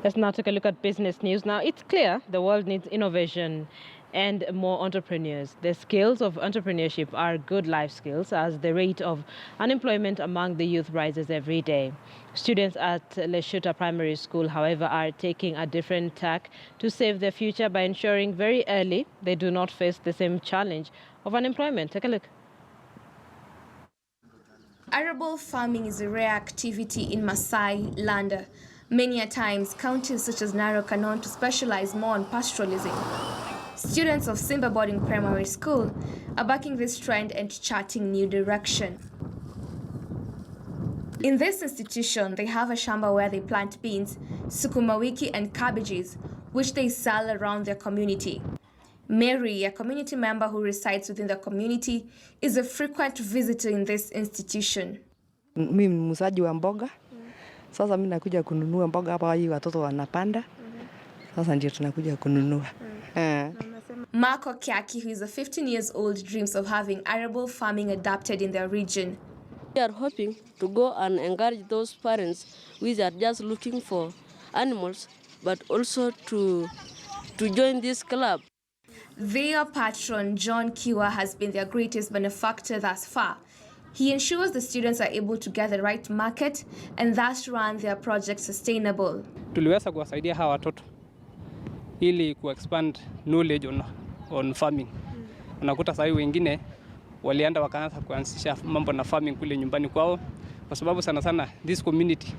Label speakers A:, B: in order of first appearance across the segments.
A: Let's now take a look at business news. Now, it's clear the world needs innovation and more entrepreneurs. The skills of entrepreneurship are good life skills as the rate of unemployment among the youth rises every day. Students at Leshuta Primary School, however, are taking a different tack to save their future by ensuring very early they do not face the same challenge of unemployment. Take a look.
B: Arable farming is a rare activity in Maasai land. Many a times, counties such as Narok are known to specialize more on pastoralism. Students of Simba Boarding Primary School are backing this trend and charting new direction. In this institution, they have a shamba where they plant beans, sukuma wiki and cabbages, which they sell around their community. Mary, a community member who resides within the community, is a frequent visitor in this institution.
C: Mimi ni muuzaji wa mboga. Sasa mimi nakuja kununua mboga hapa hii watoto wanapanda. Sasa ndio tunakuja kununua.
B: Marco Kiaki, who is a 15 years old, dreams of having arable farming adapted in their region.
D: We are hoping to go and encourage those parents which are just looking for animals, but also to join this club.
B: Their patron, John Kiwa, has been their greatest benefactor thus far. He ensures the students are able to get the right market and thus run their project sustainable.
E: Tuliweza kuwasaidia hawa watoto ili expand knowledge on farming. Unakuta sasa wengine walienda wakaanza kuanzisha mambo na farming kule nyumbani kwao kwa sababu sana sana this community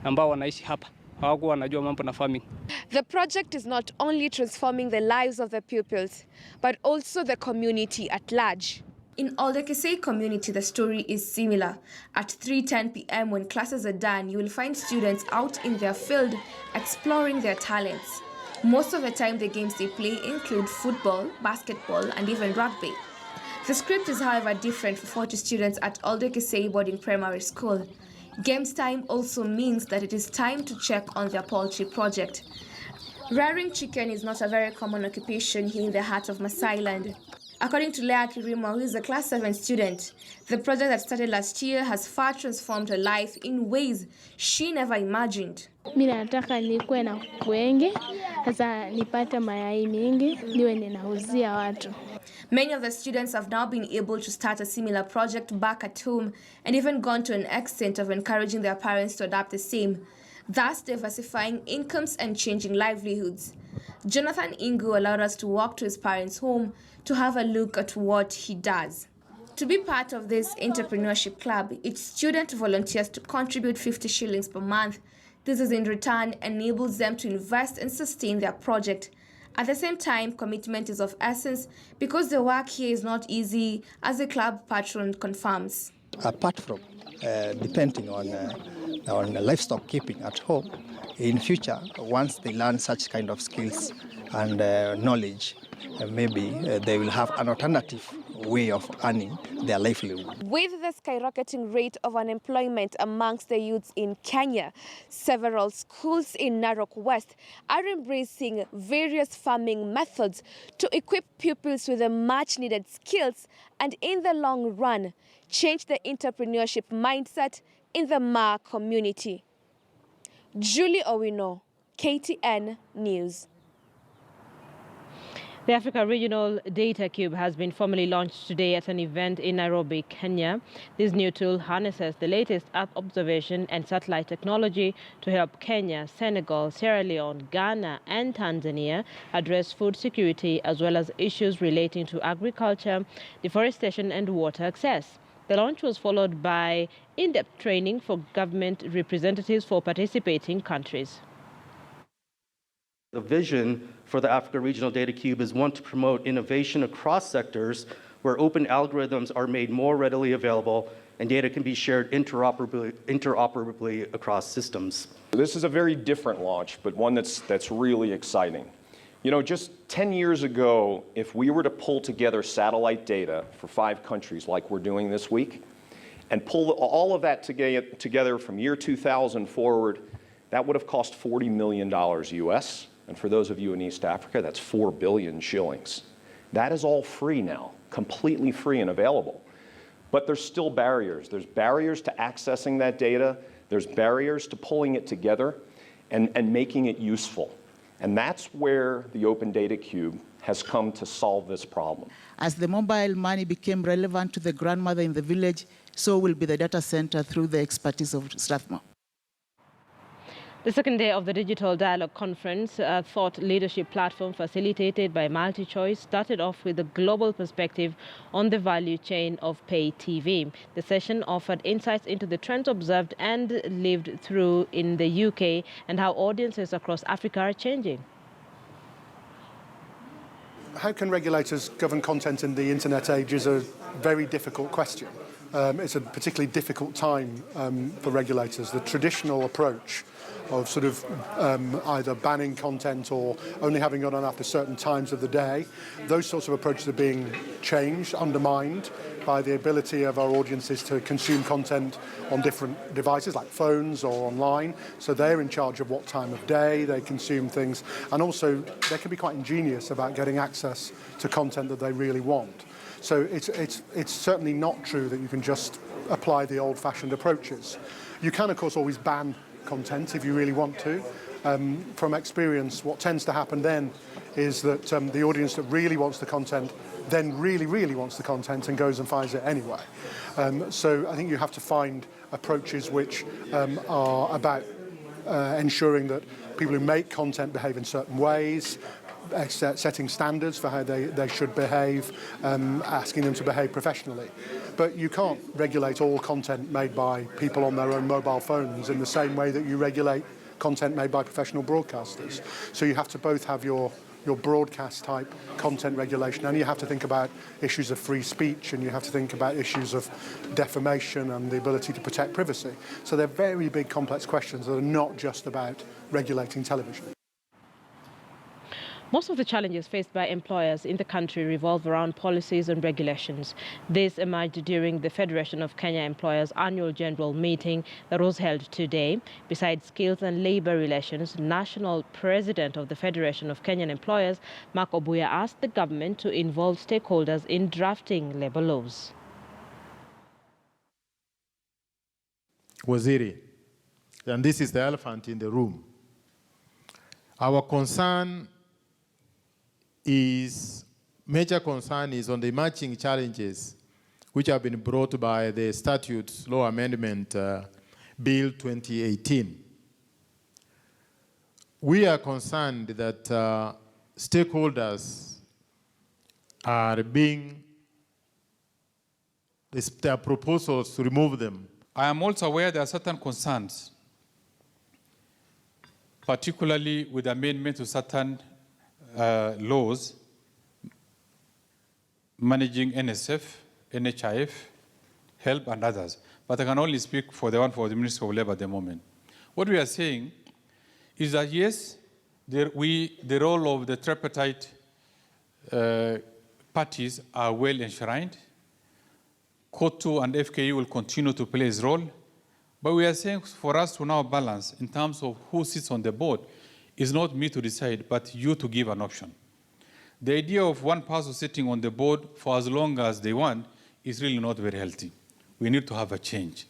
E: ambao wanaishi hapa hawakuwa wanajua mambo na farming.
B: The project is not only transforming the lives of the pupils, but also the community at large. In Oldekisei community, the story is similar. At 3:10 p.m. when classes are done, you will find students out in their field exploring their talents. Most of the time, the games they play include football, basketball, and even rugby. The script is, however, different for 40 students at Oldekisei Boarding Primary School. Games time also means that it is time to check on their poultry project. Rearing chicken is not a very common occupation here in the heart of Maasai land. According to Lea Kirima, who is a class 7 student, the project that started last year has far transformed her life in ways she never imagined.
F: Mimi nataka nikuwe na kuku wengi, sasa nipate mayai mingi, niwe ninauzia watu.
B: Many of the students have now been able to start a similar project back at home and even gone to an extent of encouraging their parents to adopt the same, thus diversifying incomes and changing livelihoods. Jonathan Ingu allowed us to walk to his parents' home to have a look at what he does. To be part of this entrepreneurship club, each student volunteers to contribute 50 shillings per month. This is in return enables them to invest and sustain their project. At the same time, commitment is of essence because the work here is not easy, as the club patron confirms.
G: Apart from depending on livestock keeping at home, in future, once they learn such kind of skills and knowledge, maybe they will have an alternative way of earning their livelihood.
B: With the skyrocketing rate of unemployment amongst the youths in Kenya, several schools in Narok West are embracing various farming methods to equip pupils with the much-needed skills and, in the long run, change the entrepreneurship mindset in the Ma community. Julie Owino, KTN News.
A: The Africa Regional Data Cube has been formally launched today at an event in Nairobi, Kenya. This new tool harnesses the latest Earth observation and satellite technology to help Kenya, Senegal, Sierra Leone, Ghana and Tanzania address food security as well as issues relating to agriculture, deforestation and water access. The launch was followed by in-depth training for government representatives for participating countries.
H: The vision for the Africa Regional Data Cube is one to promote innovation across sectors where open algorithms are made more readily available and data can be shared interoperably across systems.
I: This is a very different launch, but one that's really exciting. You know, just 10 years ago, if we were to pull together satellite data for 5 countries like we're doing this week, and pull all of that together from year 2000 forward, that would have cost $40 million US. And for those of you in East Africa, that's 4 billion shillings. That is all free now, completely free and available. But there's still barriers. There's barriers to accessing that data. There's barriers to pulling it together. and making it useful. And that's where the Open Data Cube has come to solve this problem.
J: As the mobile money became relevant to the grandmother in the village, so will be the data center through the expertise of Strathmore.
A: The second day of the Digital Dialogue Conference, a thought leadership platform facilitated by MultiChoice, started off with a global perspective on the value chain of pay TV. The session offered insights into the trends observed and lived through in the UK and how audiences across Africa are changing.
K: How can regulators govern content in the internet age is a very difficult question. It's a particularly difficult time for regulators. The traditional approach of sort of either banning content or only having it on after certain times of the day, those sorts of approaches are being changed, undermined by the ability of our audiences to consume content on different devices like phones or online. So they're in charge of what time of day they consume things, and also they can be quite ingenious about getting access to content that they really want. So it's certainly not true that you can just apply the old-fashioned approaches. You can, of course, always ban content if you really want to. From experience, what tends to happen then is that the audience that really wants the content then really wants the content and goes and finds it anyway. So I think you have to find approaches which are about ensuring that people who make content behave in certain ways, setting standards for how they should behave, asking them to behave professionally. But you can't regulate all content made by people on their own mobile phones in the same way that you regulate content made by professional broadcasters. So you have to both have your broadcast type content regulation, and you have to think about issues of free speech, and you have to think about issues of defamation and the ability to protect privacy. So they're very big complex questions that are not just about regulating television.
A: Most of the challenges faced by employers in the country revolve around policies and regulations. This emerged during the Federation of Kenya Employers annual general meeting that was held today. Besides skills and labor relations, National President of the Federation of Kenyan Employers, Mark Obuya, asked the government to involve stakeholders in drafting labor laws.
L: Waziri, and this is the elephant in the room. Our major concern is on the emerging challenges which have been brought by the Statutes Law Amendment Bill 2018. We are concerned that stakeholders are there are proposals to remove them.
M: I am also aware there are certain concerns, particularly with amendment to certain laws managing NSF, NHIF, HELP, and others. But I can only speak for the Ministry of Labour at the moment. What we are saying is that, yes, the role of the tripartite parties are well enshrined. COTU and FKU will continue to play its role. But we are saying for us to now balance in terms of who sits on the board is not me to decide, but you to give an option. The idea of one person sitting on the board for as long as they want is really not very healthy. We need to have a change.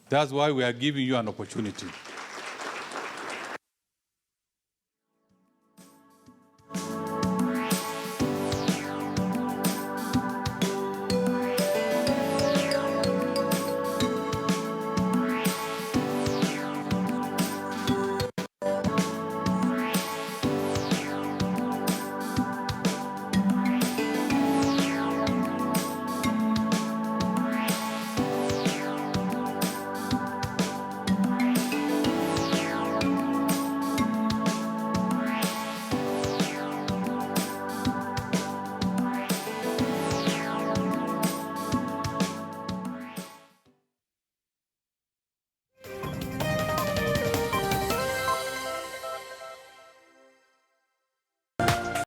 M: That's why we are giving you an opportunity.